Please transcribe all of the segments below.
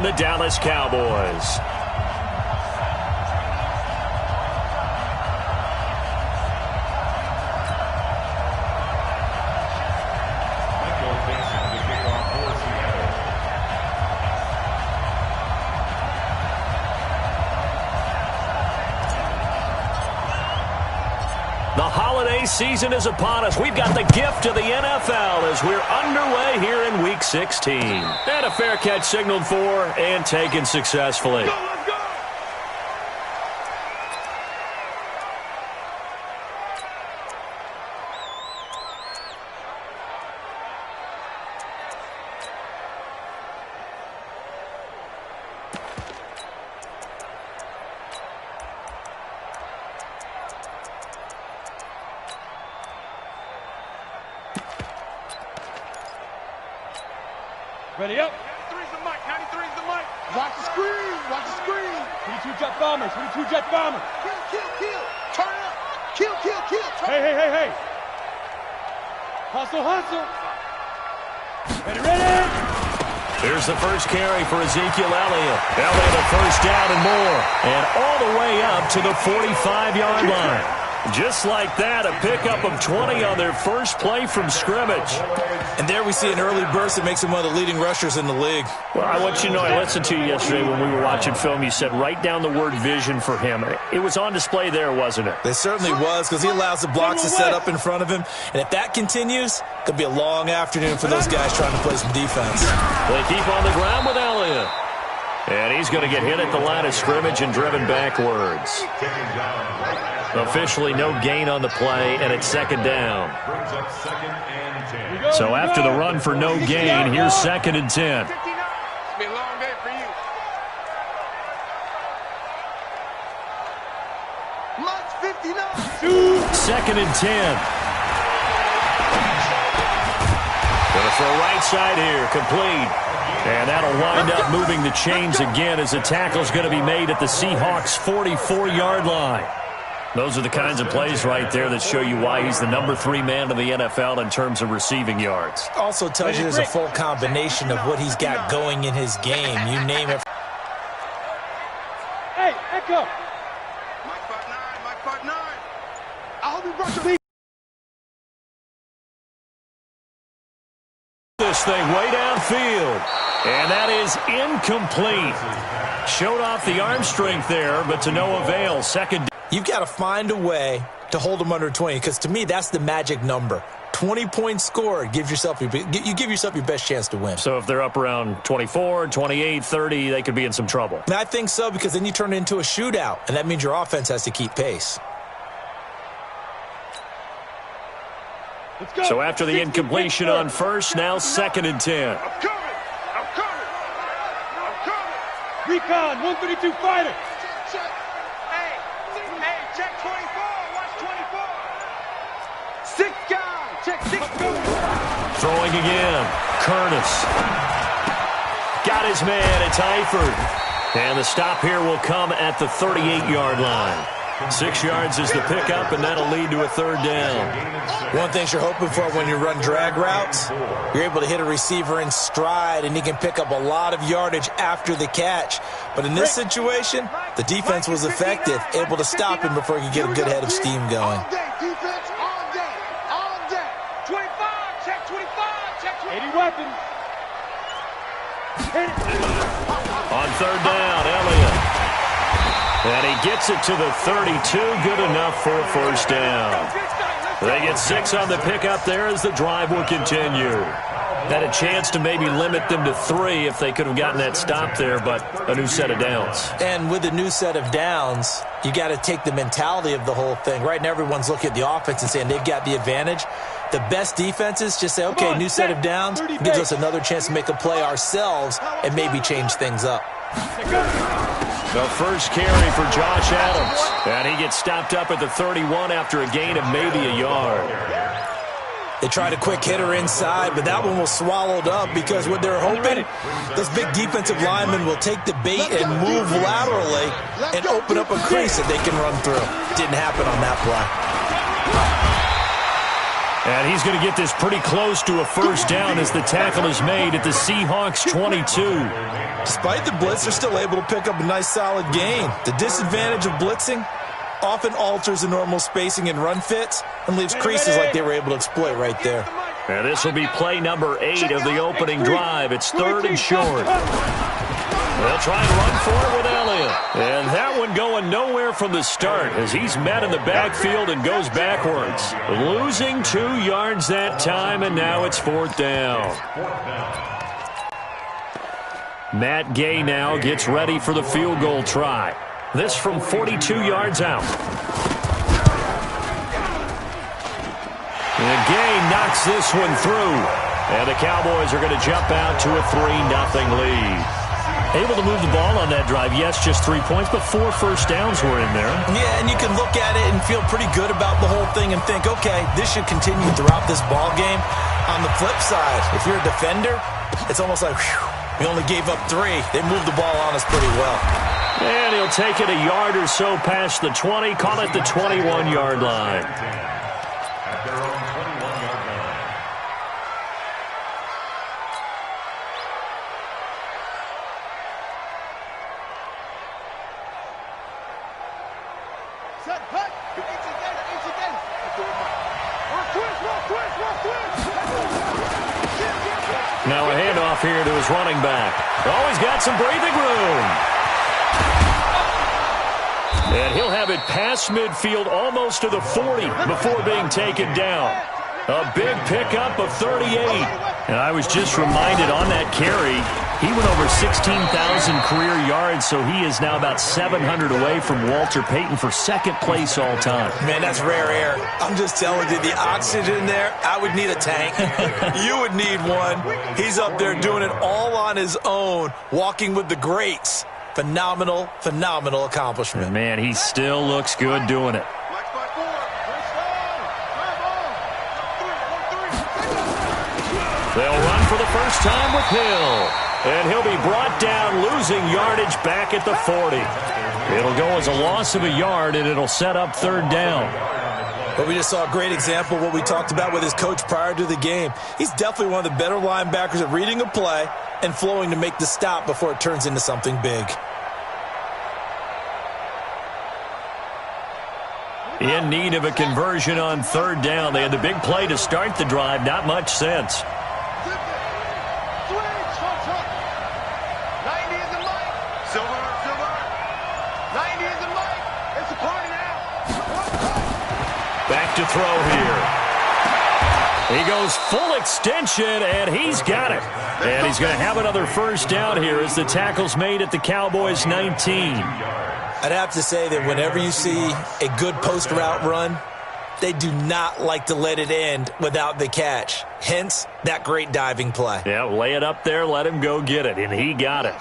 The Dallas Cowboys. The holiday season is upon us. We've got the gift of the NFL as we're underway here in Week 16. And a fair catch signaled for and taken successfully. Let's go! Ready up. 93's the mic. 93's the mic. Watch the screen. Watch the screen. 22 jet bombers. 22 jet bombers. Kill, kill, kill. Turn up. Kill, kill, kill. Turn. Hey. Hustle, hustle. Ready. Here's the first carry for Ezekiel Elliott. Elliott a first down and more. And all the way up to the 45-yard line. Just like that, a pickup of 20 on their first play from scrimmage. And there we see an early burst that makes him one of the leading rushers in the league. Well, I want you to know, I listened to you yesterday when we were watching film. You said write down the word vision for him. It was on display there, wasn't it? It certainly was, because he allows the blocks to set up in front of him. And if that continues, it could be a long afternoon for those guys trying to play some defense. They keep on the ground with Elliott. And he's going to get hit at the line of scrimmage and driven backwards. Officially no gain on the play, and it's second down. So after the run for no gain, here's 2nd and 10. It's been a long day for you. Lunch 59. 2nd and 10. Gonna throw right side here, complete. And that'll wind up moving the chains again as the tackle's going to be made at the Seahawks' 44-yard line. Those are the kinds of plays right there that show you why he's the number 3 man in the NFL in terms of receiving yards. Also tells you there's a full combination of what he's got going in his game. You name it. Hey, Echo. Mike 5'9", Mike 5'9". I hope you brought your... This thing way downfield. And that is incomplete. Showed off the arm strength there, but to no avail. Second. You've got to find a way to hold them under 20, because to me, that's the magic number. 20 points scored, you give yourself your best chance to win. So if they're up around 24, 28, 30, they could be in some trouble. And I think so, because then you turn it into a shootout, and that means your offense has to keep pace. Let's go. So after the incompletion on first, now 2nd and 10. I'm coming. Recon, 132 fighter. Check. Hey, check 24. Watch 24. 6 guys. Check 6. Throwing again. Curtis. Got his man. It's Eifert. And the stop here will come at the 38-yard line. 6 yards is the pickup, and that'll lead to a 3rd down. One thing you're hoping for when you run drag routes, you're able to hit a receiver in stride, and he can pick up a lot of yardage after the catch. But in this situation, the defense was effective, able to stop him before he could get a good head of steam going. All day, defense, all day. 25, check 25, check 20. 80 weapons. On 3rd down, Elliott. And he gets it to the 32, good enough for a 1st down. They get 6 on the pickup there as the drive will continue. Had a chance to maybe limit them to 3 if they could have gotten that stop there, but a new set of downs. And with a new set of downs, you got to take the mentality of the whole thing. Right now, everyone's looking at the offense and saying they've got the advantage. The best defenses just say, okay, new set of downs, gives us another chance to make a play ourselves and maybe change things up. The first carry for Josh Adams. And he gets stopped up at the 31 after a gain of maybe a yard. They tried a quick hitter inside, but that one was swallowed up because what they're hoping, those big defensive linemen will take the bait and move laterally and open up a crease that they can run through. Didn't happen on that play. And he's going to get this pretty close to a first down as the tackle is made at the Seahawks 22. Despite the blitz, they're still able to pick up a nice solid gain. The disadvantage of blitzing often alters the normal spacing and run fits and leaves creases like they were able to exploit right there. And this will be play number 8 of the opening drive. It's 3rd and short. They'll try and run for it with Elliott. And that one going nowhere from the start as he's met in the backfield and goes backwards. Losing 2 yards that time, and now it's 4th down. Matt Gay now gets ready for the field goal try. This from 42 yards out. And Gay knocks this one through. And the Cowboys are going to jump out to a 3-0 lead. Able to move the ball on that drive. Yes, just 3 points, but 4 first downs were in there. Yeah, and you can look at it and feel pretty good about the whole thing and think, okay, this should continue throughout this ball game. On the flip side, if you're a defender, it's almost like, whew, we only gave up 3. They moved the ball on us pretty well. And he'll take it a yard or so past the 20, call it the 21-yard line. Now a handoff here to his running back. Oh, he's got some breathing room. And he'll have it past midfield almost to the 40 before being taken down. A big pickup of 38. And I was just reminded on that carry, he went over 16,000 career yards, so he is now about 700 away from Walter Payton for 2nd place all time. Man, that's rare air. I'm just telling you, the oxygen there, I would need a tank. You would need one. He's up there doing it all on his own, walking with the greats. Phenomenal, phenomenal accomplishment. And man, he still looks good doing it. They'll run for the first time with Hill. And he'll be brought down, losing yardage back at the 40. It'll go as a loss of a yard, and it'll set up 3rd down. But we just saw a great example of what we talked about with his coach prior to the game. He's definitely one of the better linebackers at reading a play and flowing to make the stop before it turns into something big. In need of a conversion on 3rd down. They had the big play to start the drive. Not much sense. Back to throw here. He goes full extension, and he's got it. And he's going to have another first down here as the tackle's made at the Cowboys' 19. I'd have to say that whenever you see a good post route run, they do not like to let it end without the catch. Hence, that great diving play. Yeah, lay it up there, let him go get it, and he got it.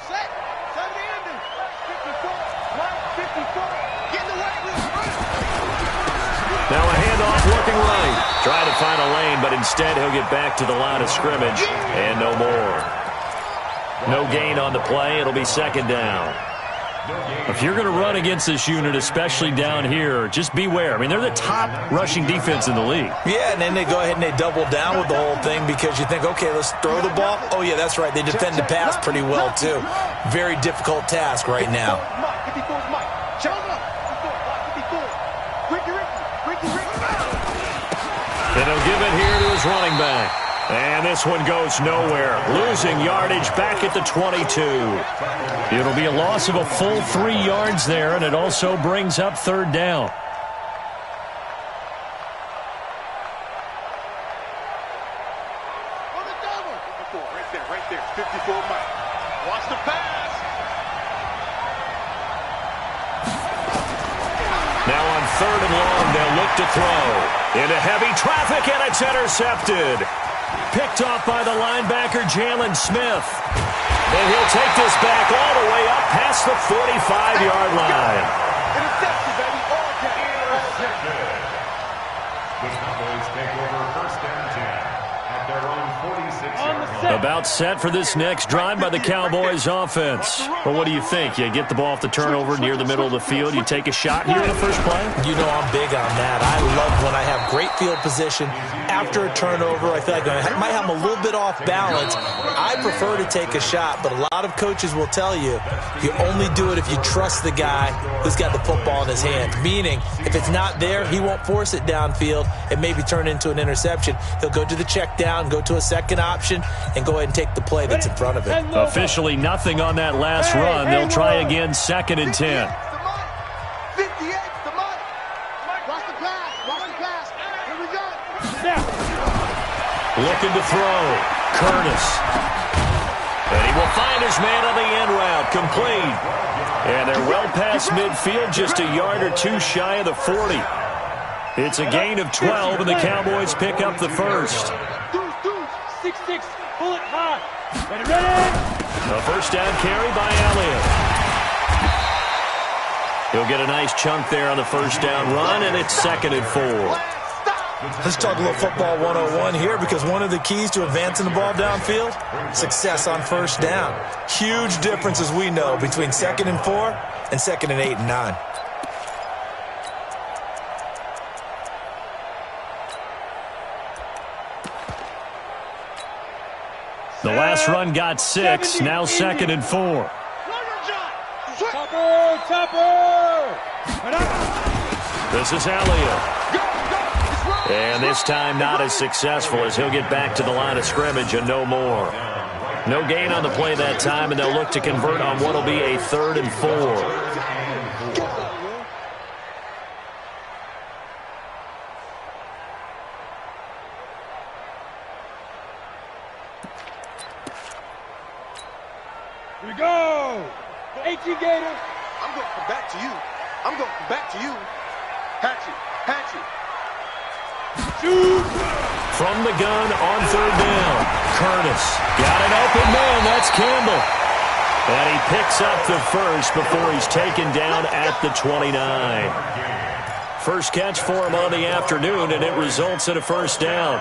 Now a handoff looking right. Trying to find a lane, but instead he'll get back to the line of scrimmage, and no more. No gain on the play. It'll be 2nd down. If you're going to run against this unit, especially down here, just beware. I mean, they're the top rushing defense in the league. Yeah, and then they go ahead and they double down with the whole thing because you think, okay, let's throw the ball. Oh, yeah, that's right. They defend the pass pretty well, too. Very difficult task right now. And he'll give it here to his running back. And this one goes nowhere. Losing yardage back at the 22. It'll be a loss of a full 3 yards there, and it also brings up 3rd down. Right there. 54 Mike. Watch the pass. Now on 3rd and long, they'll look to throw. Into heavy traffic, and it's intercepted. Picked off by the linebacker, Jalen Smith. And he'll take this back all the way up past the 45-yard line. Intercepted, baby. All Intercepted. The Cowboys take over 1st and 10 at their own 46-yard line. About set for this next drive by the Cowboys offense. Well, what do you think? You get the ball off the turnover near the middle of the field. You take a shot here in the first play? You know I'm big on that. I love when I have great field position. After a turnover, I feel like I might have them a little bit off balance. I prefer to take a shot, but a lot of coaches will tell you only do it if you trust the guy who's got the football in his hand. Meaning, if it's not there, he won't force it downfield and maybe turn it into an interception. He'll go to the check down, go to a second option, and go ahead and take the play that's in front of him. Officially nothing on that last run. They'll try again, 2nd and 10. 58's the money. Watch the pass. Watch the pass. Here we go. Looking to throw. Curtis. And he will find his man on the end route. Complete. And they're well past midfield, just a yard or two shy of the 40. It's a gain of 12, and the Cowboys pick up the first. 6-6. Pull it high. Ready. A first down carry by Elliott. He'll get a nice chunk there on the first down run, and it's 2nd and 4. Let's talk a little football 101 here, because one of the keys to advancing the ball downfield, success on first down. Huge difference, as we know, between 2nd and 4 and 2nd and 8 and 9. The last run got 6, now 2nd and 4. Topper! This is Elliott. And this time not as successful, as he'll get back to the line of scrimmage and no more. No gain on the play that time, and they'll look to convert on what will be a 3rd and 4. Here we go! 18 Gator! I'm going to come back to you. I'm going to come back to you. Hatchet! Shoot! From the gun on 3rd down. Curtis got an open man. That's Campbell. And he picks up the first before he's taken down at the 29. First catch for him on the afternoon, and it results in a first down.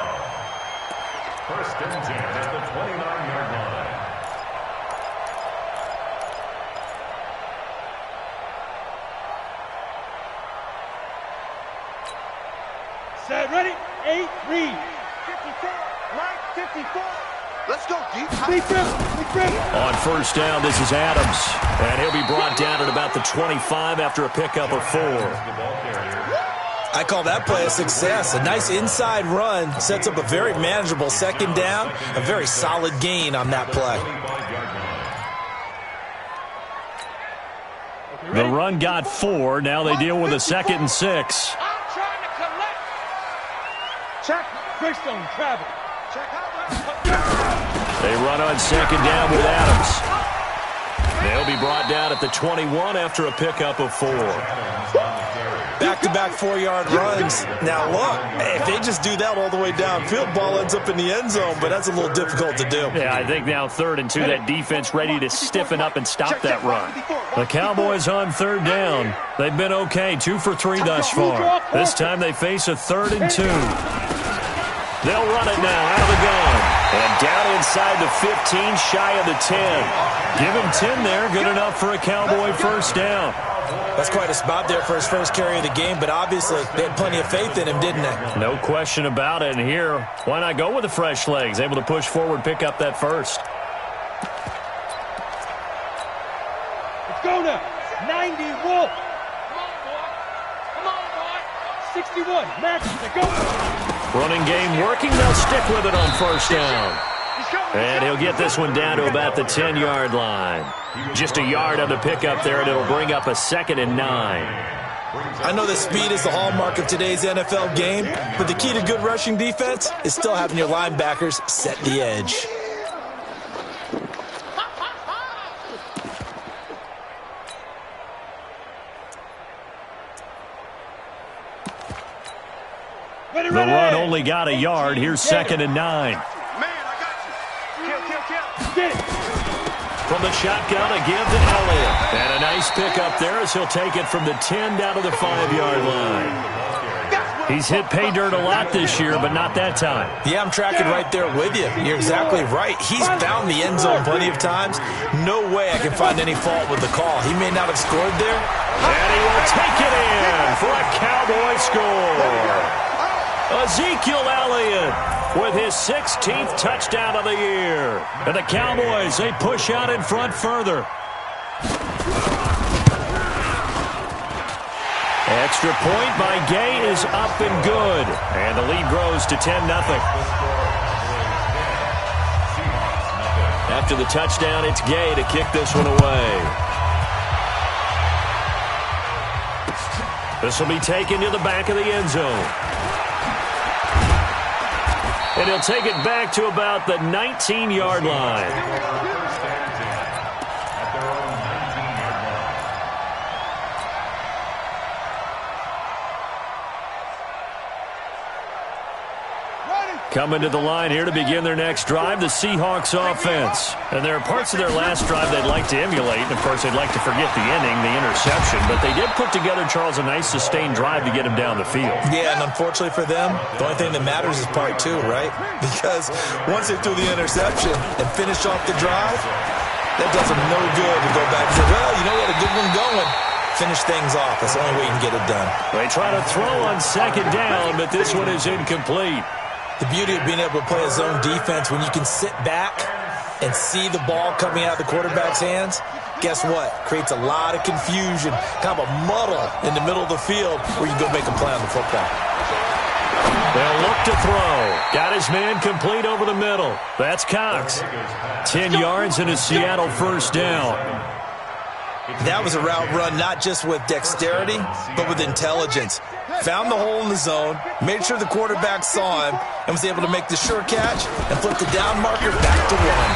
1st and 10 at the 29-yard line. Set, ready, 8, read. 54, right, 54. Let's go, deep. Big grip. On first down, this is Adams. And he'll be brought down at about the 25 after a pickup of 4. I call that play a success. A nice inside run sets up a very manageable 2nd down. A very solid gain on that play. The run got 4. Now they deal with a 2nd and 6. Check. Greystone, travel. Check out. They run on 2nd down with Adams. They'll be brought down at the 21 after a pickup of 4. Back-to-back 4-yard runs. Now, look, if they just do that all the way downfield, ball ends up in the end zone, but that's a little difficult to do. Yeah, I think now 3rd and 2, that defense ready to stiffen up and stop that run. The Cowboys on 3rd down. They've been okay, 2 for 3 thus far. This time they face a 3rd and 2. They'll run it now out of the gun. And down inside the 15, shy of the 10. Give him 10 there, good enough for a Cowboy first down. That's quite a spot there for his first carry of the game, but obviously they had plenty of faith in him, didn't they? No question about it. And here, why not go with the fresh legs? Able to push forward, pick up that first. Let's go now. 90, Wolf. Come on, boy. 61, Max, let's go. Running game working. They'll stick with it on first down. And he'll get this one down to about the 10-yard line. Just a yard on the pickup there, and it'll bring up a 2nd and 9. I know that speed is the hallmark of today's NFL game, but the key to good rushing defense is still having your linebackers set the edge. The run only got a yard. Here's 2nd and 9. Man, I got you. Kill. From the shotgun, a give to Elliott. And a nice pickup there as he'll take it from the 10 down to the 5-yard line. He's hit pay dirt a lot this year, but not that time. Yeah, I'm tracking right there with you. You're exactly right. He's found the end zone plenty of times. No way I can find any fault with the call. He may not have scored there. And he will take it in for a Cowboy score. Ezekiel Elliott with his 16th touchdown of the year. And the Cowboys, they push out in front further. Extra point by Gay is up and good. And the lead grows to 10-0. After the touchdown, it's Gay to kick this one away. This will be taken to the back of the end zone. And he'll take it back to about the 19-yard line. Coming to the line here to begin their next drive, the Seahawks offense. And there are parts of their last drive they'd like to emulate. And, of course, they'd like to forget the inning, the interception. But they did put together, Charles, a nice sustained drive to get him down the field. Yeah, and unfortunately for them, the only thing that matters is part two, right? Because once they threw the interception and finished off the drive, that does them no good to go back and say, well, you know, we had a good one going. Finish things off. That's the only way you can get it done. They try to throw on second down, but this one is incomplete. The beauty of being able to play a zone defense when you can sit back and see the ball coming out of the quarterback's hands, guess what? Creates a lot of confusion, kind of a muddle in the middle of the field where you can go make a play on the football. They'll look to throw. Got his man complete over the middle. That's Cox. 10 yards and a Seattle first down. That was a route run not just with dexterity, but with intelligence. Found the hole in the zone, made sure the quarterback saw him, and was able to make the sure catch and flip the down marker back to one.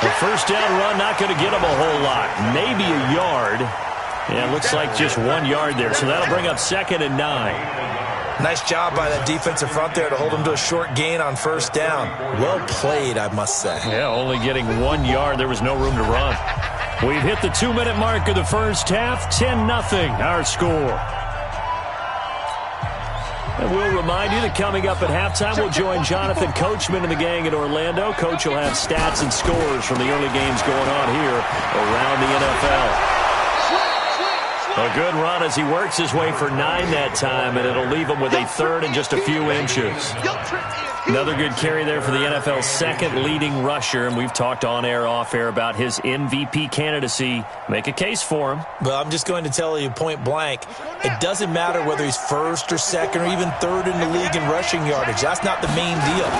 The first down run not going to get him a whole lot. Maybe a yard. Yeah, it looks like just 1 yard there, so that'll bring up 2nd and 9. Nice job by that defensive front there to hold him to a short gain on first down. Well played, I must say. Yeah, only getting 1 yard. There was no room to run. We've hit the 2-minute mark of the first half. 10-0, our score. And we'll remind you that coming up at halftime, we'll join Jonathan Coachman and the gang in Orlando. Coach will have stats and scores from the early games going on here around the NFL. A good run as he works his way for 9 that time, and it'll leave him with a third and just a few inches. Another good carry there for the NFL's second leading rusher, and we've talked on air, off air about his MVP candidacy. Make a case for him. Well, I'm just going to tell you point blank, it doesn't matter whether he's first or second or even third in the league in rushing yardage. That's not the main deal.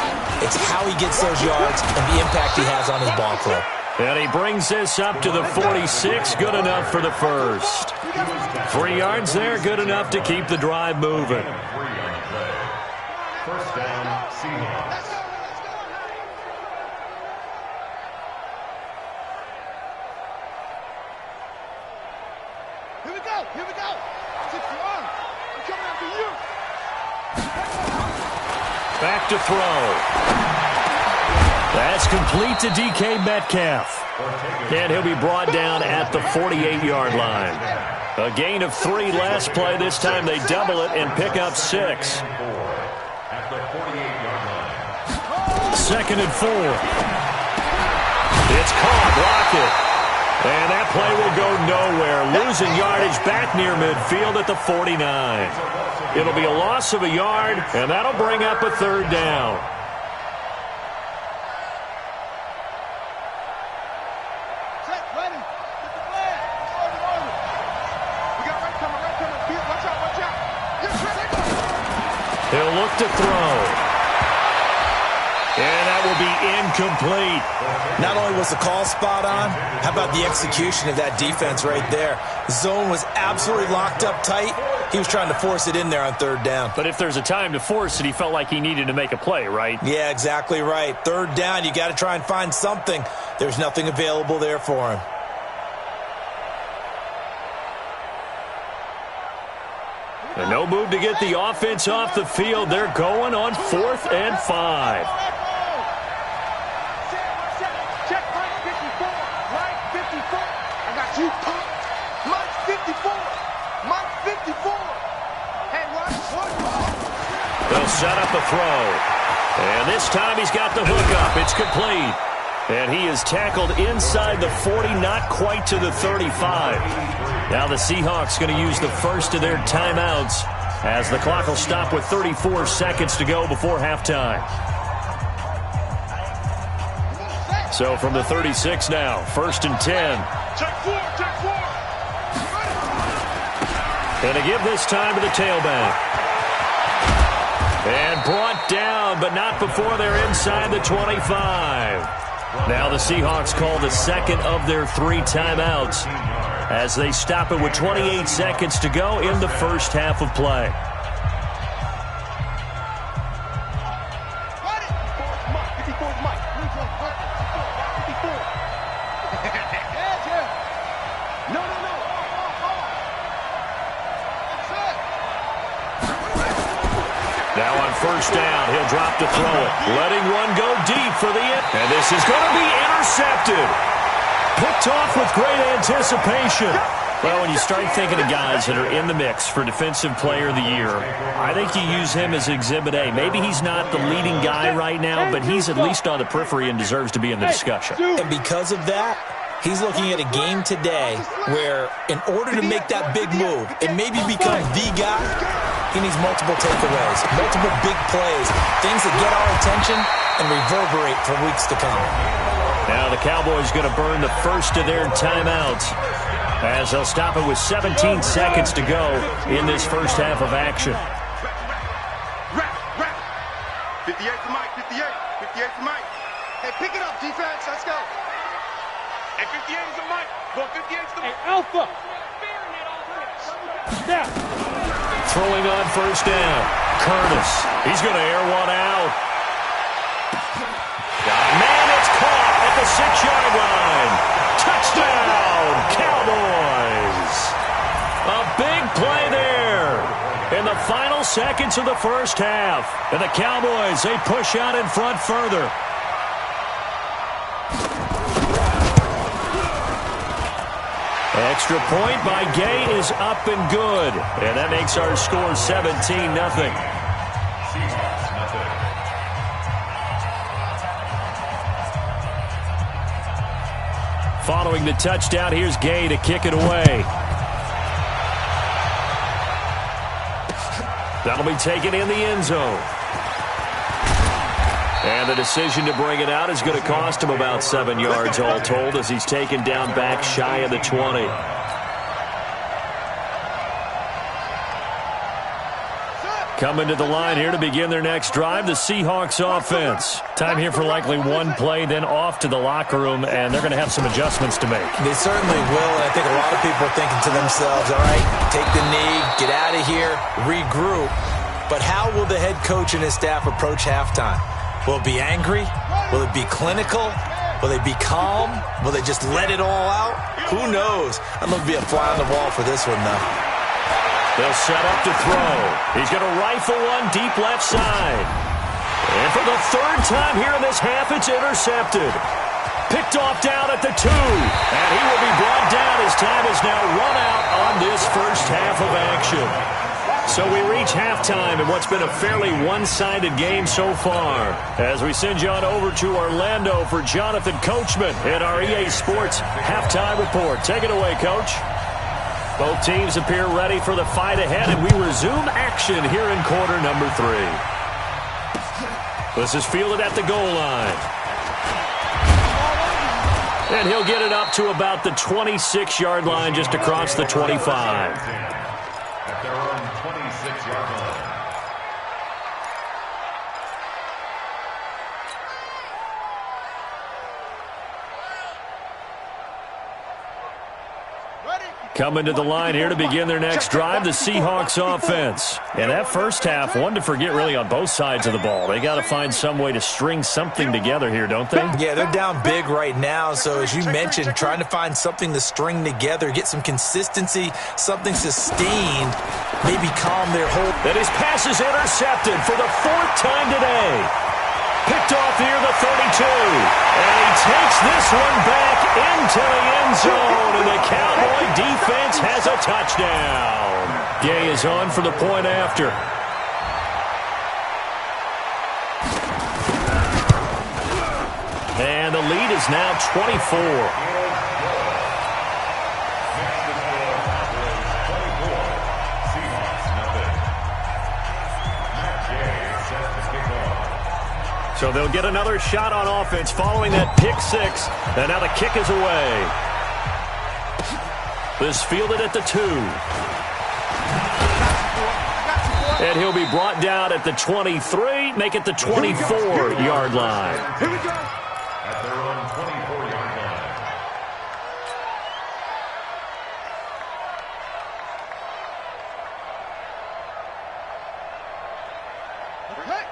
It's how he gets those yards and the impact he has on his ball club. And he brings this up to the 46, good enough for the first. 3 yards there, good enough to keep the drive moving. First down, Seahawks. Here we go, here we go. 60 on. I'm coming after you. Back to throw. That's complete to DK Metcalf. And he'll be brought down at the 48-yard line. A gain of 3 last play. This time they double it and pick up 6. At the 48-yard line. 2nd and 4. It's caught. Rocket. And that play will go nowhere. Losing yardage back near midfield at the 49. It'll be a loss of a yard, and that'll bring up a 3rd down. He'll look to throw. And that will be incomplete. Not only was the call spot on, how about the execution of that defense right there? The zone was absolutely locked up tight. He was trying to force it in there on 3rd down. But if there's a time to force it, he felt like he needed to make a play, right? Yeah, exactly right. 3rd down, you got to try and find something. There's nothing available there for him. And no move to get the offense off the field. They're going on 4th and 5. Check Mike 54. Mike 54. I got you, punk. Mike 54. Mike 54. Hey, Rock, set up a throw. And this time he's got the hook up. It's complete. And he is tackled inside the 40, not quite to the 35. Now the Seahawks going to use the first of their timeouts as the clock will stop with 34 seconds to go before halftime. So from the 36 now, 1st and 10. And to give this time to the tailback. And brought down, but not before they're inside the 25. Now the Seahawks call the second of their 3 timeouts as they stop it with 28 seconds to go in the first half of play. Now on 1st down, he'll drop to throw it. Letting one go deep for the end. And this is going to be intercepted. Picked off with great anticipation. Well, when you start thinking of guys that are in the mix for Defensive Player of the Year, I think you use him as Exhibit A. Maybe he's not the leading guy right now, but he's at least on the periphery and deserves to be in the discussion. And because of that, he's looking at a game today where in order to make that big move and maybe become the guy, he needs multiple takeaways, multiple big plays, things that get our attention and reverberate for weeks to come. Now the Cowboys going to burn the first of their timeouts as they'll stop it with 17 seconds to go in this first half of action. 58 for Mike, 58 for Mike. Hey, pick it up, defense, let's go. Hey, 58 is a Mike. Go 58 to the Mike. Hey, Alpha. Snap. Throwing on 1st down. Curtis. He's going to air one out. Man, it's caught at the 6-yard line. Touchdown, Cowboys. A big play there in the final seconds of the first half. And the Cowboys, they push out in front further. Extra point by Gay is up and good. And that makes our score 17-0. Following the touchdown, here's Gay to kick it away. That'll be taken in the end zone. And the decision to bring it out is going to cost him about 7 yards all told as he's taken down back shy of the 20. Coming to the line here to begin their next drive, the Seahawks offense. Time here for likely one play, then off to the locker room, and they're going to have some adjustments to make. They certainly will, and I think a lot of people are thinking to themselves, all right, take the knee, get out of here, regroup. But how will the head coach and his staff approach halftime? Will it be angry? Will it be clinical? Will they be calm? Will they just let it all out? Who knows? I'm going to be a fly on the wall for this one, though. They'll set up to throw. He's going to rifle one deep left side. And for the 3rd time here in this half, it's intercepted. Picked off down at the 2. And he will be brought down as time is now run out on this first half of action. So we reach halftime in what's been a fairly one-sided game so far. As we send you on over to Orlando for Jonathan Coachman in our EA Sports Halftime Report. Take it away, Coach. Both teams appear ready for the fight ahead, and we resume action here in quarter number 3. This is fielded at the goal line. And he'll get it up to about the 26-yard line, just across the 25. At their own 26-yard line. Coming to the line here to begin their next drive, the Seahawks offense. And that first half, one to forget really on both sides of the ball. They got to find some way to string something together here, don't they? Yeah, they're down big right now. So as you mentioned, trying to find something to string together, get some consistency, something sustained, maybe calm their whole. And his pass is intercepted for the 4th time today. Picked off near the 32. And he takes this one back into the end zone. And the Cowboy defense has a touchdown. Gay is on for the point after. And the lead is now 24. So they'll get another shot on offense following that pick six. And now the kick is away. This fielded at the 2. And he'll be brought down at the 23, make it the 24-yard line. Here we go. At their own 24-yard line.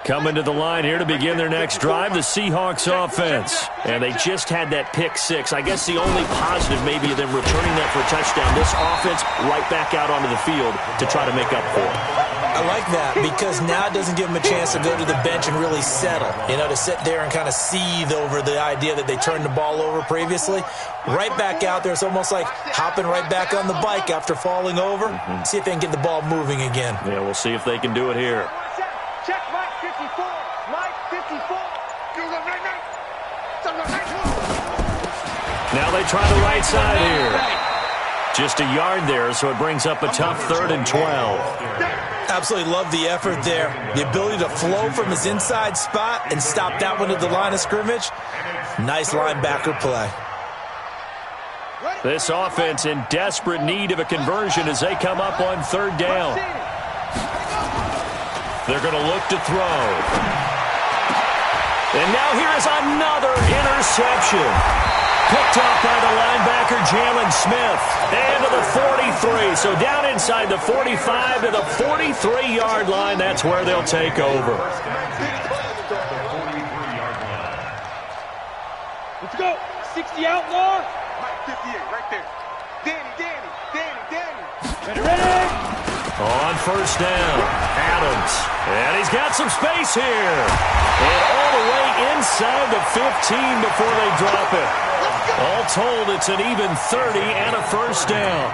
Coming to the line here to begin their next drive, the Seahawks offense. And they just had that pick six. I guess the only positive maybe of them returning that for a touchdown. This offense right back out onto the field to try to make up for it. I like that because now it doesn't give them a chance to go to the bench and really settle, to sit there and kind of seethe over the idea that they turned the ball over previously. Right back out there, it's almost like hopping right back on the bike after falling over. See if they can get the ball moving again. Yeah, we'll see if they can do it here. Check Mike 54. Mike 54. Now they try the right side here. Just a yard there, so it brings up a tough 3rd and 12. Absolutely love the effort there. The ability to flow from his inside spot and stop that one at the line of scrimmage. Nice linebacker play. This offense in desperate need of a conversion as they come up on 3rd down. They're going to look to throw. And now here is another interception. Picked up by the linebacker, Jalen Smith. And to the 43. So down inside the 45 to the 43-yard line. That's where they'll take over. Let's go. 60 outlaw. Mike 58 right there. Danny. Ready. On 1st down, Adams. And he's got some space here. And all the way inside the 15 before they drop it. All told, it's an even 30 and a 1st down.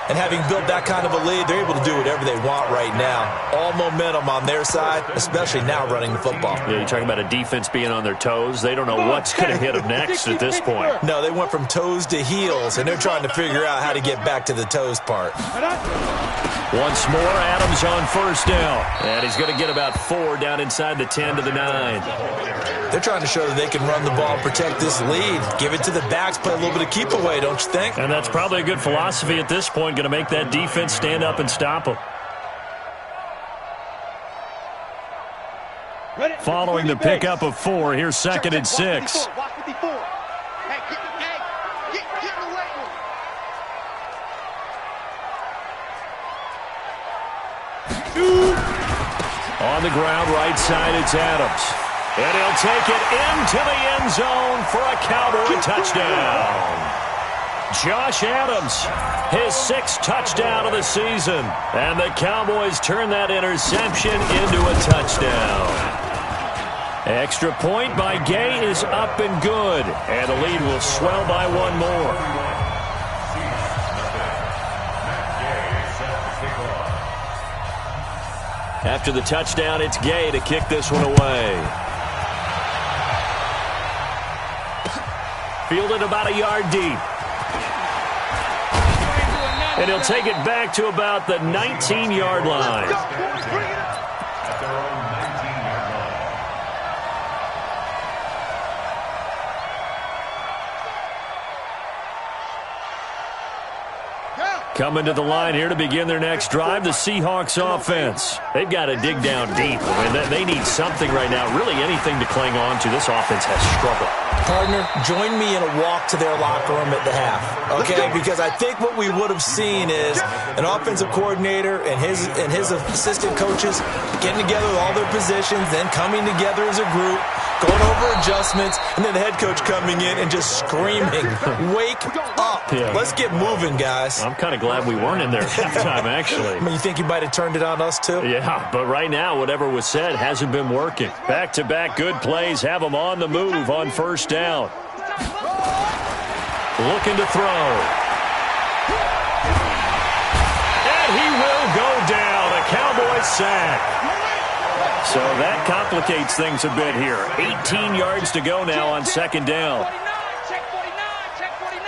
And having built that kind of a lead, they're able to do whatever they want right now. All momentum on their side, especially now running the football. Yeah, you're talking about a defense being on their toes. They don't know what's going to hit them next at this point. No, they went from toes to heels, and they're trying to figure out how to get back to the toes part. Once more, Adams on 1st down. And he's going to get about 4 down inside the 10 to the 9. They're trying to show that they can run the ball, protect this lead, give it to the backs, play a little bit of keep away, don't you think? And that's probably a good philosophy at this point, going to make that defense stand up and stop them. Following the pickup of 4, here's 2nd and 6. On the ground, right side, it's Adams. And he'll take it into the end zone for a Cowboy touchdown. Josh Adams, his 6th touchdown of the season. And the Cowboys turn that interception into a touchdown. Extra point by Gay is up and good. And the lead will swell by 1 more. After the touchdown, it's Gay to kick this one away. Fielded about a yard deep. And he'll take it back to about the 19-yard line. Coming to the line here to begin their next drive, the Seahawks offense. They've got to dig down deep. I mean, they need something right now, really anything to cling on to. This offense has struggled. Partner, join me in a walk to their locker room at the half, okay? Because I think what we would have seen is an offensive coordinator and his assistant coaches getting together with all their positions, then coming together as a group, going over adjustments, and then the head coach coming in and just screaming, wake up. Yeah. Let's get moving, guys. I'm kind of glad we weren't in there at halftime, actually. I mean, you think you might have turned it on us, too? Yeah, but right now, whatever was said hasn't been working. Back-to-back good plays have them on the move on 1st down. Looking to throw. And he will go down. A Cowboy sack. So that complicates things a bit here. 18 yards to go now on second down. Check 49, check 49.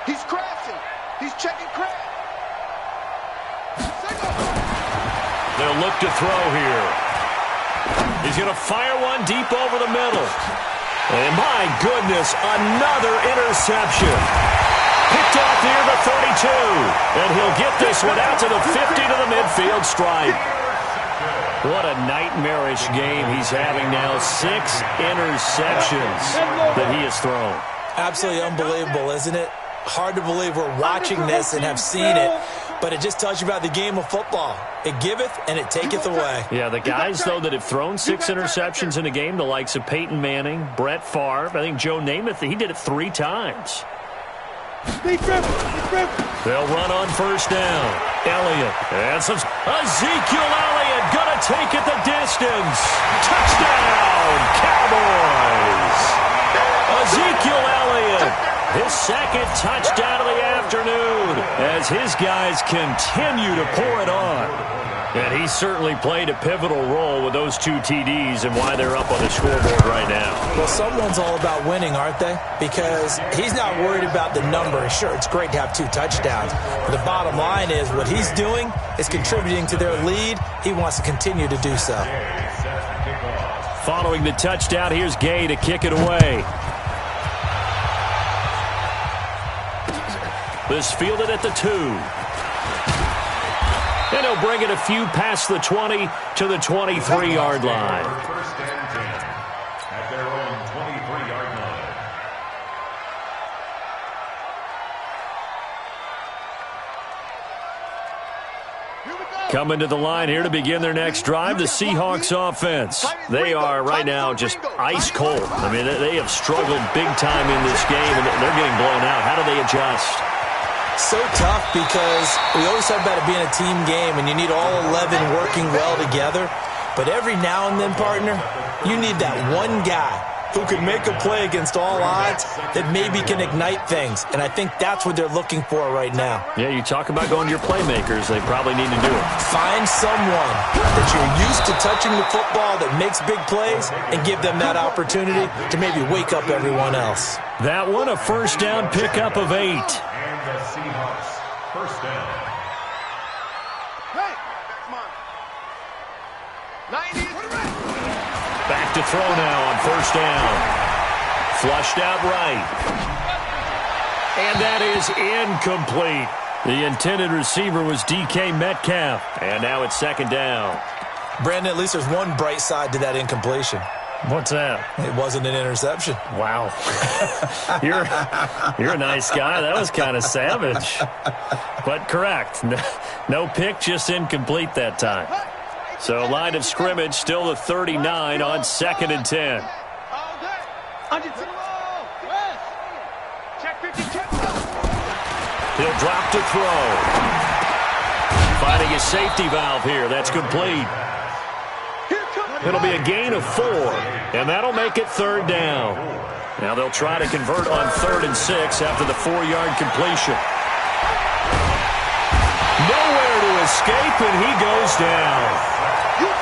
He's crashing. He's checking crash. They'll look to throw here. He's going to fire one deep over the middle. And my goodness, another interception. Picked off near the 32. And he'll get this one out to the 50 to the midfield stripe. What a nightmarish game he's having now. 6 interceptions that he has thrown. Absolutely unbelievable, isn't it? Hard to believe we're watching this and have seen it, but it just tells you about the game of football. It giveth and it taketh away. Yeah, the guys, though, that have thrown 6 interceptions in a game, the likes of Peyton Manning, Brett Favre, I think Joe Namath, he did it 3 times. They'll run on first down. Elliott. And some Ezekiel Elliott going to take it the distance. Touchdown, Cowboys. Ezekiel Elliott, his second touchdown of the afternoon as his guys continue to pour it on. And he certainly played a pivotal role with those 2 TDs and why they're up on the scoreboard right now. Well, someone's all about winning, aren't they? Because he's not worried about the number. Sure, it's great to have 2 touchdowns. But the bottom line is what he's doing is contributing to their lead. He wants to continue to do so. Following the touchdown, here's Gay to kick it away. This fielded at the 2. And he'll bring it a few past the 20 to the 23-yard line. First and 10 at their own 23-yard line. Coming to the line here to begin their next drive, the Seahawks offense. They are right now just ice cold. I mean, they have struggled big time in this game, and they're getting blown out. How do they adjust? So tough because we always talk about it being a team game and you need all 11 working well together. But every now and then, partner, you need that one guy who can make a play against all odds that maybe can ignite things. And I think that's what they're looking for right now. Yeah, you talk about going to your playmakers. They probably need to do it. Find someone that you're used to touching the football that makes big plays and give them that opportunity to maybe wake up everyone else. That one, a first down pickup of 8. The Seahawks, first down. Hey, that's mine. 90. Back to throw now on first down. Flushed out right. And that is incomplete. The intended receiver was DK Metcalf. And now it's second down. Brandon, at least there's one bright side to that incompletion. What's that? It wasn't an interception. Wow. You're a nice guy. That was kind of savage. But correct. No pick, just incomplete that time. So line of scrimmage, still the 39 on second and 10. He'll drop to throw. Finding a safety valve here. That's complete. It'll be a gain of 4, and that'll make it third down. Now they'll try to convert on 3rd and 6 after the 4-yard completion. Nowhere to escape, and he goes down.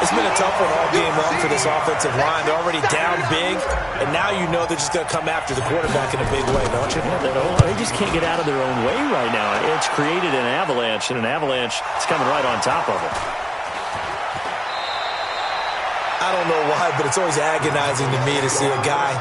It's been a tough one all game long for this offensive line. They're already down big, and now you know they're just going to come after the quarterback in a big way, don't you? Yeah, they just can't get out of their own way right now. It's created an avalanche, and an avalanche is coming right on top of it. I don't know why, but it's always agonizing to me to see a guy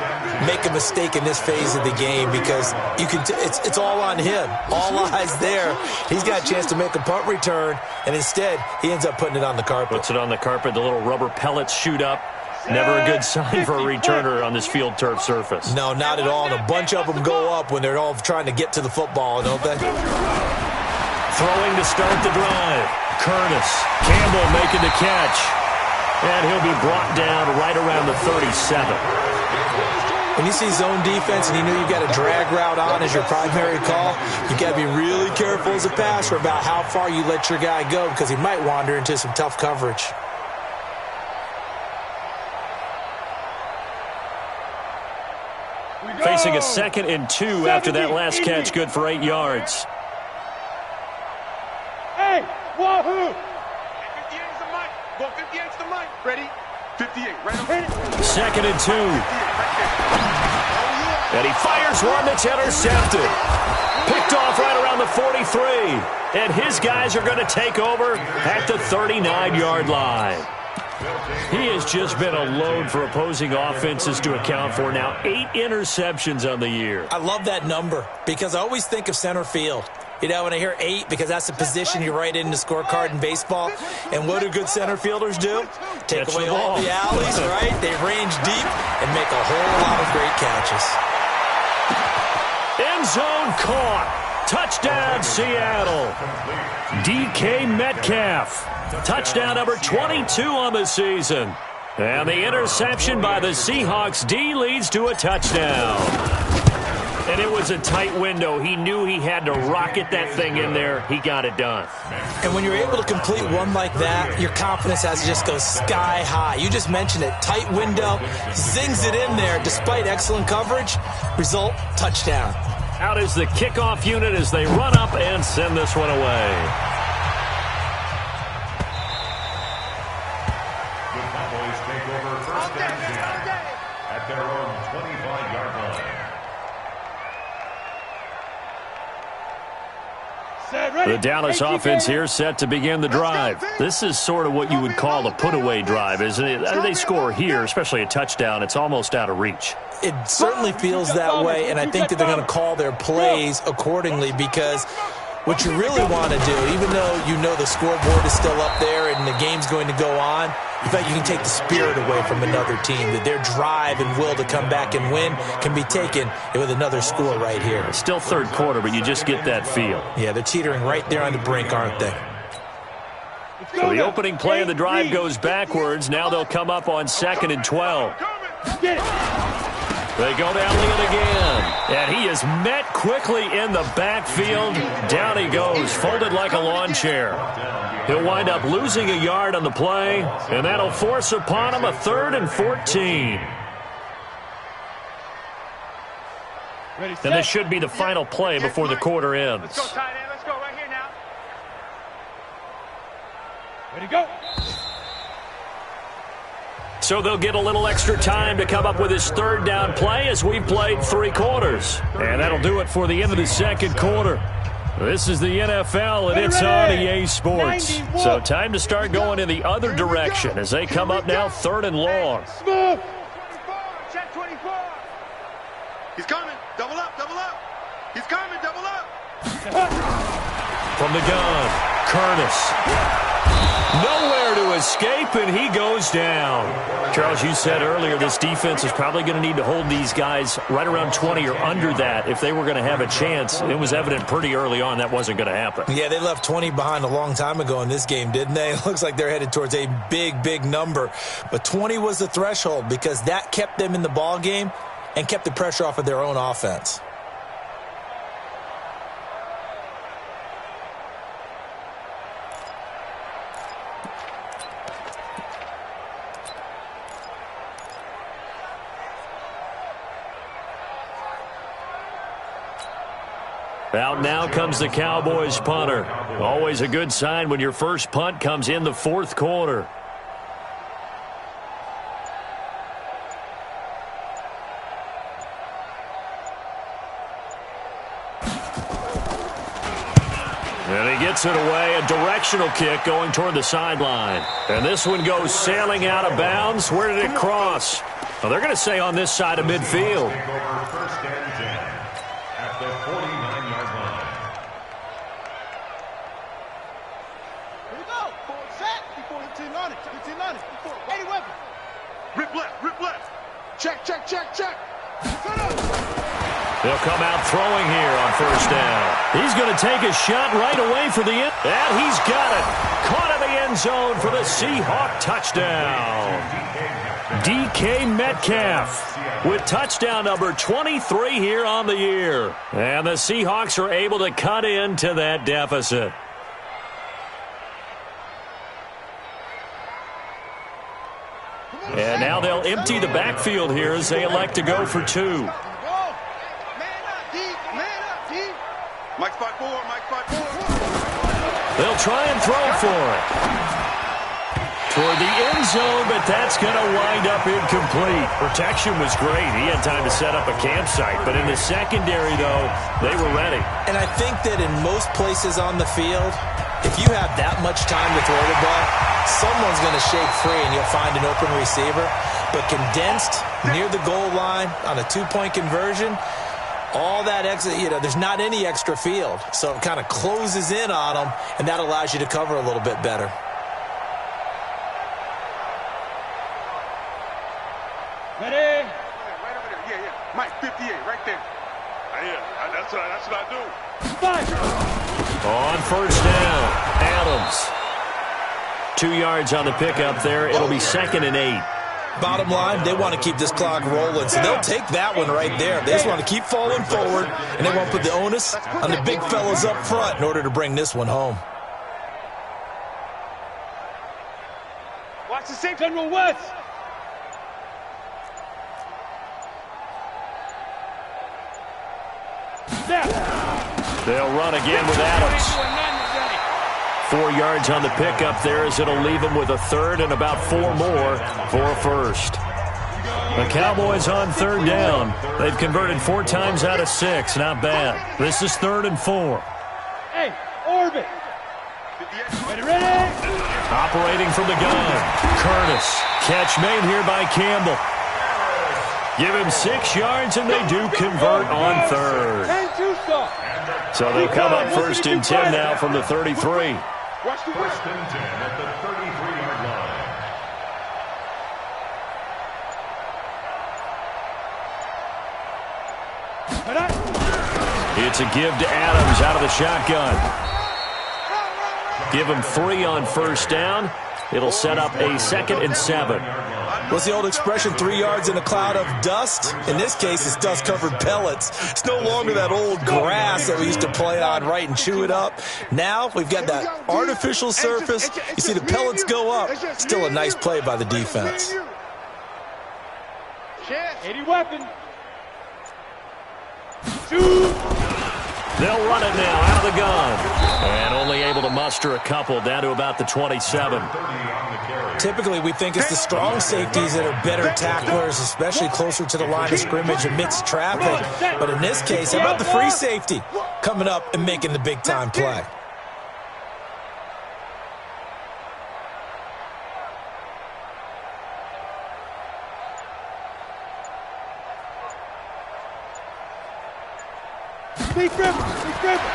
make a mistake in this phase of the game because you can. It's all on him. All eyes there. He's got a chance to make a punt return, and instead he ends up putting it on the carpet. Puts it on the carpet. The little rubber pellets shoot up. Never a good sign for a returner on this field turf surface. No, not at all. And a bunch of them go up when they're all trying to get to the football, don't they? Throwing to start the drive. Curtis. Campbell making the catch. And he'll be brought down right around the 37. When you see zone defense and you know you've got a drag route on as your primary call, you got to be really careful as a passer about how far you let your guy go because he might wander into some tough coverage. Facing a 2nd and 2 after that last catch, good for 8 yards. Hey, wahoo! 58's the mic. Go 58's the mic. Ready? Second and 2. And he fires one that's intercepted. Picked off right around the 43. And his guys are going to take over at the 39-yard line. He has just been a load for opposing offenses to account for. Now 8 interceptions on the year. I love that number because I always think of center field. You know, when I hear 8, because that's the position you write in the scorecard in baseball. And what do good center fielders do? Take Catch away the all ball. the alleys, right? They range deep and make a whole lot of great catches. End zone caught. Touchdown, Seattle. DK Metcalf. Touchdown number 22 on the season. And the interception by the Seahawks D leads to a touchdown. And it was a tight window. He knew he had to rocket that thing in there. He got it done. And when you're able to complete one like that, your confidence has to just go sky high. You just mentioned it. Tight window, zings it in there despite excellent coverage. Result, touchdown. Out is the kickoff unit as they run up and send this one away. The Cowboys take over first and 10 at their own 25-yard line. The Dallas offense here set to begin the drive. This is sort of what you would call a put-away drive, isn't it? They score here, especially a touchdown. It's almost out of reach. It certainly feels that way, and I think that they're going to call their plays accordingly because what you really want to do, even though you know the scoreboard is still up there and the game's going to go on, in fact, you can take the spirit away from another team, that their drive and will to come back and win can be taken with another score right here. It's still third quarter, but you just get that feel. Yeah, they're teetering right there on the brink, aren't they? So the opening play of the drive goes backwards. Now they'll come up on 2nd and 12. They go down Leon again. And he is met quickly in the backfield. Down he goes, folded like a lawn chair. He'll wind up losing a yard on the play, and that'll force upon him a 3rd and 14. And this should be the final play before the quarter ends. Let's go, tight end. Let's go right here now. Ready to go. So they'll get a little extra time to come up with his 3rd down play as we've played 3 quarters. And that'll do it for the end of the 2nd quarter. This is the NFL, and it's on EA Sports. So time to start going in the other direction as they come up now 3rd and long. Check 24. He's coming. Double up, double up. He's coming, double up. From the gun, Curtis. Nowhere to escape, and he goes down. Charles, you said earlier this defense is probably going to need to hold these guys right around 20 or under that if they were going to have a chance. It was evident pretty early on that wasn't going to happen. Yeah, they left 20 behind a long time ago in this game, didn't they? It looks like they're headed towards a big, big number. But 20 was the threshold because that kept them in the ball game and kept the pressure off of their own offense. Out now comes the Cowboys punter. Always a good sign when your first punt comes in the 4th quarter. And he gets it away, a directional kick going toward the sideline. And this one goes sailing out of bounds. Where did it cross? Well, they're going to say on this side of midfield. First and 10 at the 49-yard line. Here we go. Forward set. Before the 10 on it. 10 on it. Eddie Weber. Rip left. Rip left. Check, check, check, check. Set up. They'll come out throwing here on 1st down. He's going to take a shot right away for the end. And he's got it. Caught in the end zone for the Seahawk touchdown. DK Metcalf with touchdown number 23 here on the year. And the Seahawks are able to cut into that deficit. And now they'll empty the backfield here as they elect to go for 2. Mike spot 4, Mike spot 4. They'll try and throw for it. toward the end zone, but that's going to wind up incomplete. Protection was great. He had time to set up a campsite, but in the secondary, though, they were ready. And I think that in most places on the field, if you have that much time to throw the ball, someone's going to shake free and you'll find an open receiver. But condensed near the goal line on a two-point conversion, all that extra, there's not any extra field. So it kind of closes in on them, and that allows you to cover a little bit better. Ready? Right over there. Yeah. Mike, 58, right there. Yeah, that's what I do. Five. On first down, Adams. 2 yards on the pickup there. It'll be 2nd and 8. Bottom line, they want to keep this clock rolling, so they'll take that one right there. They just want to keep falling forward, and they want to put the onus on the big fellas up front in order to bring this one home. Watch the 6 General West. They'll run again with Adams. 4 yards on the pickup there as it'll leave them with a third and about 4 more for a first. The Cowboys on third down. They've converted 4 times out of 6. Not bad. This is 3rd and 4. Hey, orbit. Ready? Operating from the gun. Curtis. Catch made here by Campbell. Give him 6 yards, and they do convert on third. So they'll come up 1st and 10 now from the 33. First and 10 at the 33-yard line. It's a give to Adams out of the shotgun. Give him 3 on first down. It'll set up a 2nd and 7. What's the old expression, 3 yards in a cloud of dust? In this case, it's dust-covered pellets. It's no longer that old grass that we used to play on, right, and chew it up. Now we've got that artificial surface. You see the pellets go up. Still a nice play by the defense. 80 weapon. Shoot. They'll run it now out of the gun. And only able to muster a couple down to about the 27. Typically, we think it's the strong safeties that are better tacklers, especially closer to the line of scrimmage amidst traffic. But in this case, how about the free safety coming up and making the big-time play?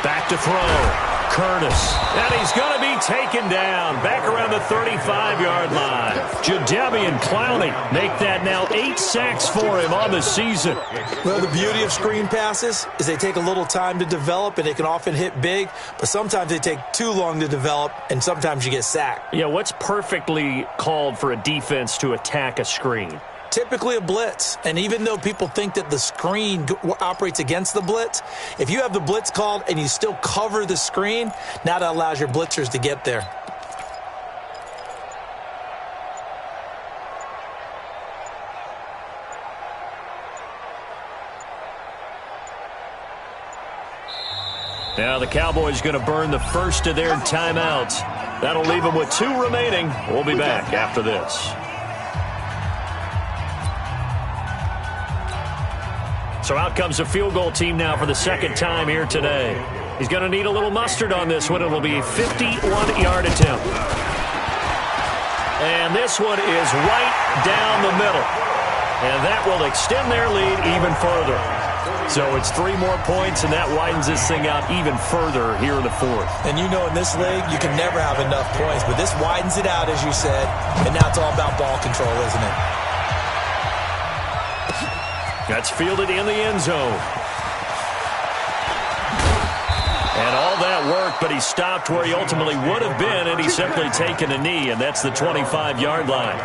Back to throw. Curtis. And he's going to be taken down. Back around the 35-yard line. Jadeveon Clowney make that now 8 sacks for him on the season. Well, the beauty of screen passes is they take a little time to develop, and they can often hit big, but sometimes they take too long to develop, and sometimes you get sacked. Yeah, what's perfectly called for a defense to attack a screen? Typically a blitz, and even though people think that the screen operates against the blitz, if you have the blitz called and you still cover the screen, now that allows your blitzers to get there. Now the Cowboys going to burn the first of their timeouts. That'll leave them with 2 remaining. We'll be back after this. So out comes the field goal team now for the 2nd time here today. He's going to need a little mustard on this one. It'll be a 51-yard attempt. And this one is right down the middle. And that will extend their lead even further. So it's 3 more points, and that widens this thing out even further here in the 4th. And you know in this league, you can never have enough points. But this widens it out, as you said. And now it's all about ball control, isn't it? That's fielded in the end zone. And all that work, but he stopped where he ultimately would have been, and he's simply taken a knee, and that's the 25-yard line.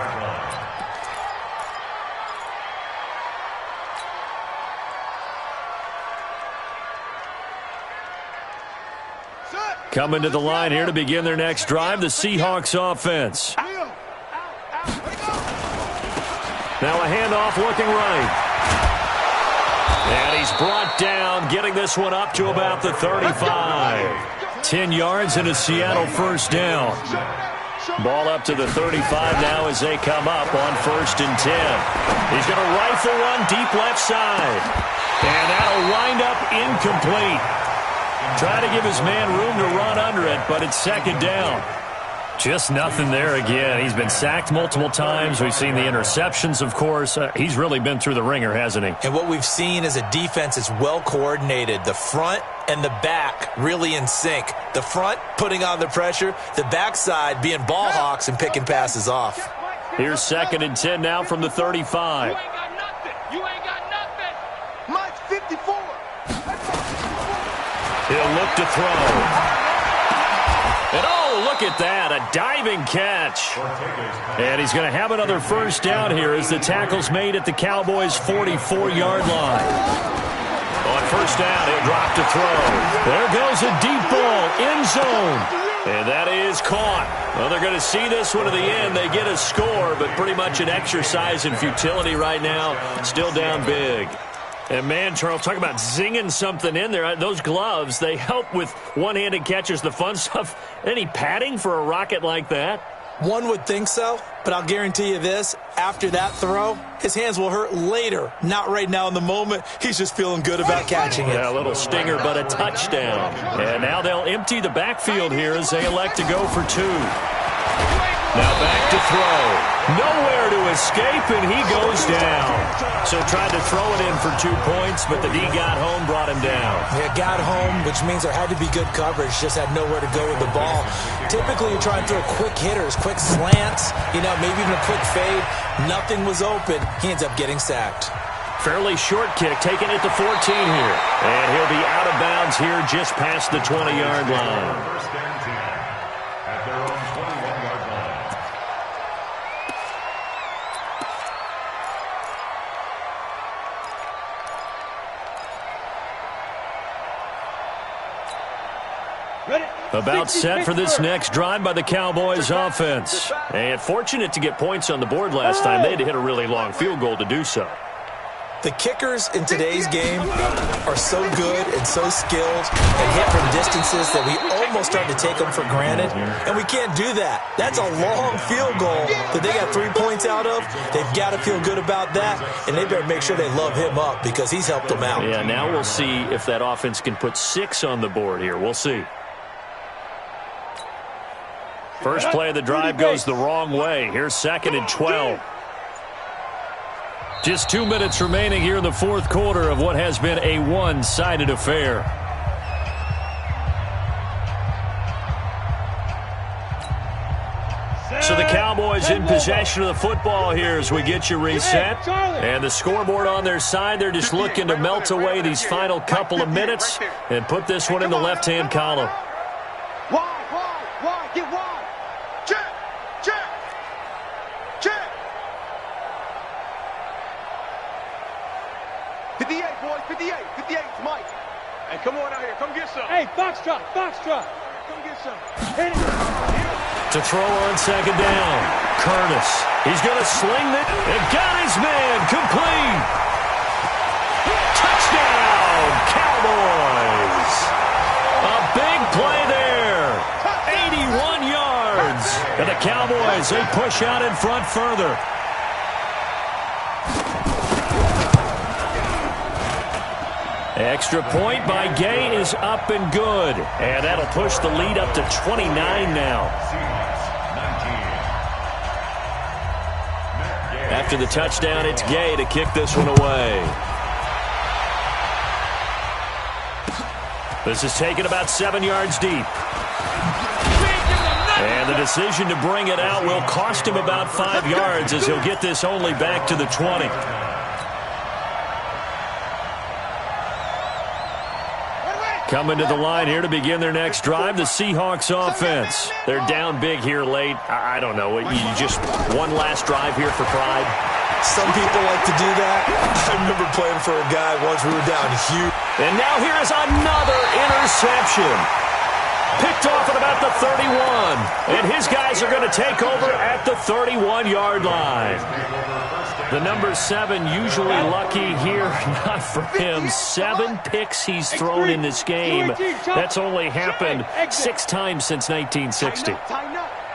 Coming to the line here to begin their next drive, the Seahawks offense. Now a handoff looking right. And he's brought down, getting this one up to about the 35. 10 yards and a Seattle first down. Ball up to the 35 now as they come up on 1st and 10. He's going to rifle one deep left side. And that'll wind up incomplete. Try to give his man room to run under it, but it's 2nd down. Just nothing there again. He's been sacked multiple times. We've seen the interceptions, of course. He's really been through the ringer, hasn't he? And what we've seen is a defense that's well coordinated. The front and the back really in sync. The front putting on the pressure. The backside being ball hawks and picking passes off. Here's 2nd and 10 now from the 35. You ain't got nothing. You ain't got nothing. Mike's 54. He'll look to throw. And oh, look at that, a diving catch. And he's going to have another 1st down here as the tackle's made at the Cowboys' 44-yard line. On 1st down, he'll drop to throw. There goes a deep ball, end zone. And that is caught. Well, they're going to see this one to the end. They get a score, but pretty much an exercise in futility right now. Still down big. And, man, Charles, talk about zinging something in there. Those gloves, they help with one-handed catches, the fun stuff. Any padding for a rocket like that? One would think so, but I'll guarantee you this. After that throw, his hands will hurt later. Not right now in the moment. He's just feeling good about catching it. Yeah, a little stinger, but a touchdown. And now they'll empty the backfield here as they elect to go for 2. Now back to throw. Nowhere to escape, and he goes down. So tried to throw it in for 2 points, but the D got home, brought him down. Yeah, got home, which means there had to be good coverage. Just had nowhere to go with the ball. Typically, you're trying to throw quick hitters, quick slants, maybe even a quick fade. Nothing was open. He ends up getting sacked. Fairly short kick, taking it to 14 here. And he'll be out of bounds here just past the 20-yard line. 1st and 10 at their own 21-yard line. About set for this next drive by the Cowboys offense. And fortunate to get points on the board last time. They had to hit a really long field goal to do so. The kickers in today's game are so good and so skilled and hit from distances that we almost start to take them for granted. And we can't do that. That's a long field goal that they got 3 points out of. They've got to feel good about that, and they better make sure they love him up because he's helped them out. Yeah, now we'll see if that offense can put 6 on the board here. We'll see. First play of the drive goes the wrong way. Here's 2nd and 12. Just 2 minutes remaining here in the 4th quarter of what has been a one-sided affair. So the Cowboys in possession of the football here as we get you reset. And the scoreboard on their side, they're just looking to melt away these final couple of minutes and put this one in the left-hand column. Wide, get wide. Check. 58, boys, 58, 58's Mike. Hey, come on out here, come get some. Hey, Foxtrot. Come get some. Hit it. To throw on 2nd down. Curtis. He's going to sling it. And got his man. Complete. Touchdown, Cowboys. A big play there. 81 yards. And the Cowboys, they push out in front further. Extra point by Gay is up and good. And that'll push the lead up to 29 now. After the touchdown, it's Gay to kick this one away. This is taken about 7 yards deep. And the decision to bring it out will cost him about 5 yards as he'll get this only back to the 20. Coming to the line here to begin their next drive, the Seahawks offense. They're down big here late. I don't know. You just one last drive here for pride? Some people like to do that. I remember playing for a guy once we were down huge. And now here is another interception. Picked off at about the 31. And his guys are going to take over at the 31-yard line. The number 7 usually lucky here. Not for him. 7 picks he's thrown in this game. That's only happened 6 times since 1960.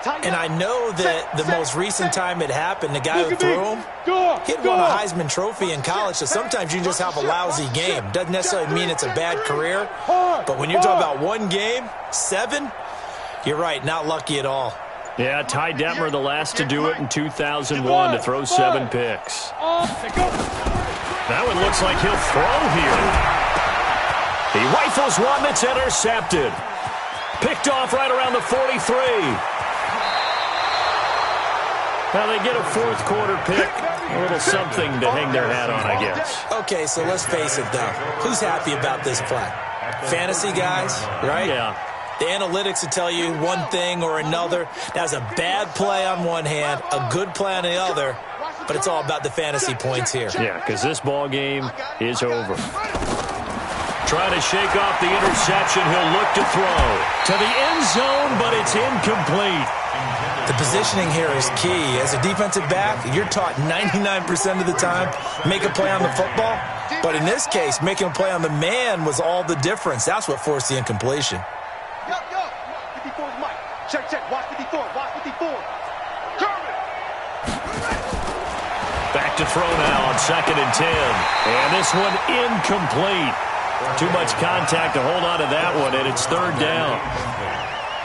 And I know that the most recent time it happened, the guy who threw him, he won a Heisman Trophy in college, so sometimes you just have a lousy game. Doesn't necessarily mean it's a bad career, but when you're talking about one game, 7, you're right, not lucky at all. Yeah, Ty Detmer, the last to do it in 2001, to throw 7 picks. That one looks like he'll throw here. He rifles one that's intercepted. Picked off right around the 43. Now they get a fourth quarter pick. A little something to hang their hat on, I guess. Okay, so let's face it, though. Who's happy about this play? Fantasy guys, right? Yeah. The analytics will tell you one thing or another. That's a bad play on one hand, a good play on the other, but it's all about the fantasy points here. Yeah, because this ball game is over. Trying to shake off the interception. He'll look to throw to the end zone, but it's incomplete. The positioning here is key. As a defensive back, you're taught 99% of the time, make a play on the football. But in this case, making a play on the man was all the difference. That's what forced the incompletion. Yo, 54's Mike. Check, watch 54, watch 54. Back to throw now on 2nd and 10. And this one incomplete. Too much contact to hold on to that one, and it's 3rd down.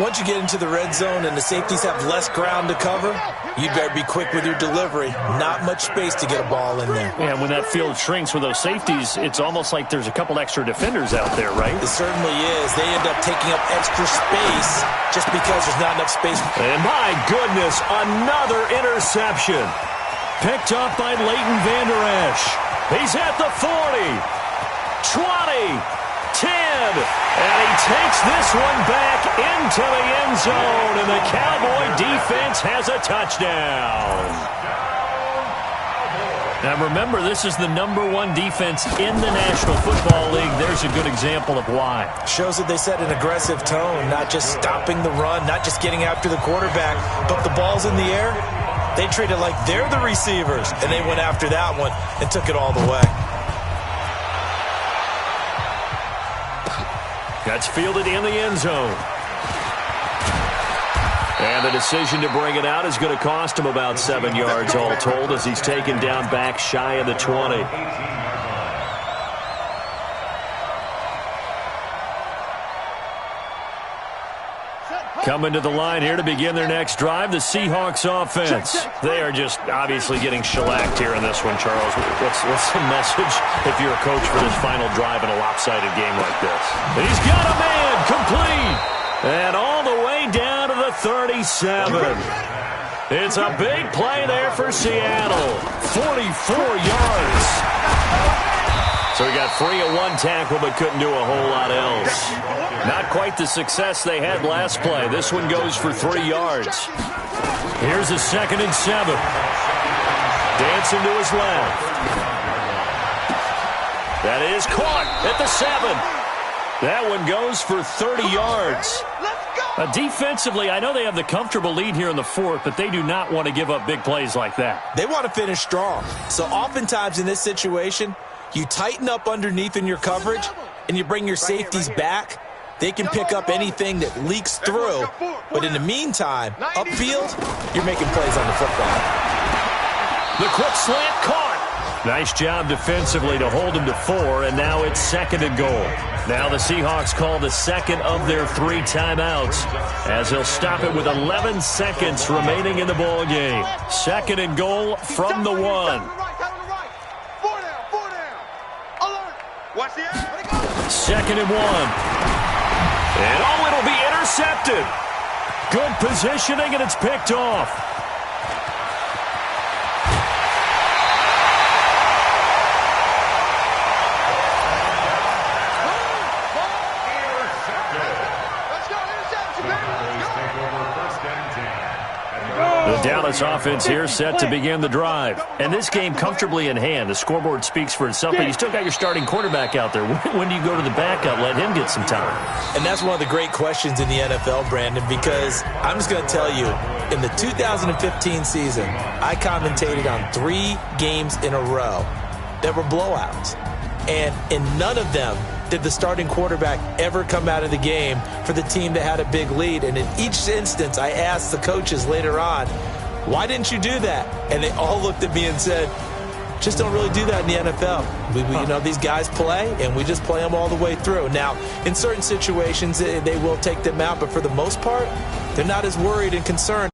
Once you get into the red zone and the safeties have less ground to cover, you better be quick with your delivery. Not much space to get a ball in there. And when that field shrinks with those safeties, it's almost like there's a couple extra defenders out there, right? It certainly is. They end up taking up extra space just because there's not enough space. And my goodness, another interception. Picked up by Leighton Vander Esch. He's at the 40, 20, 10, and he takes this one back into the end zone, and the Cowboy defense has a touchdown. Now remember, this is the #1 defense in the National Football League. There's a good example of why. Shows that they set an aggressive tone, not just stopping the run, not just getting after the quarterback, but the ball's in the air. They treat it like they're the receivers, and they went after that one and took it all the way. That's fielded in the end zone. And the decision to bring it out is going to cost him about 7 yards all told as he's taken down back shy of the 20. Coming to the line here to begin their next drive, the Seahawks offense. They are just obviously getting shellacked here in this one, Charles. What's the message if you're a coach for this final drive in a lopsided game like this? And he's got a man complete. And all the way down to the 37. It's a big play there for Seattle. 44 yards. So he got free of one tackle but couldn't do a whole lot else. Not quite the success they had last play. This one goes for 3 yards. Here's a 2nd and 7. Dancing to his left. That is caught at the 7. That one goes for 30 yards. Defensively, I know they have the comfortable lead here in the 4th, but they do not want to give up big plays like that. They want to finish strong. So oftentimes in this situation, you tighten up underneath in your coverage, and you bring your safeties back. They can pick up anything that leaks through. But in the meantime, upfield, you're making plays on the football. The quick slant caught. Nice job defensively to hold him to 4, and now it's 2nd and goal. Now the Seahawks call the 2nd of their 3 timeouts as they'll stop it with 11 seconds remaining in the ball game. 2nd and goal from the 1. 2nd and 1. And it'll be intercepted. Good positioning, and it's picked off. The Dallas offense here set to begin the drive. And this game comfortably in hand. The scoreboard speaks for itself, but you still got your starting quarterback out there. When do you go to the backup, let him get some time? And that's one of the great questions in the NFL, Brandon, because I'm just going to tell you, in the 2015 season, I commentated on 3 games in a row that were blowouts. And in none of them did the starting quarterback ever come out of the game for the team that had a big lead. And in each instance, I asked the coaches later on, why didn't you do that? And they all looked at me and said, just don't really do that in the NFL. You know, these guys play, and we just play them all the way through. Now, in certain situations, they will take them out, but for the most part, they're not as worried and concerned.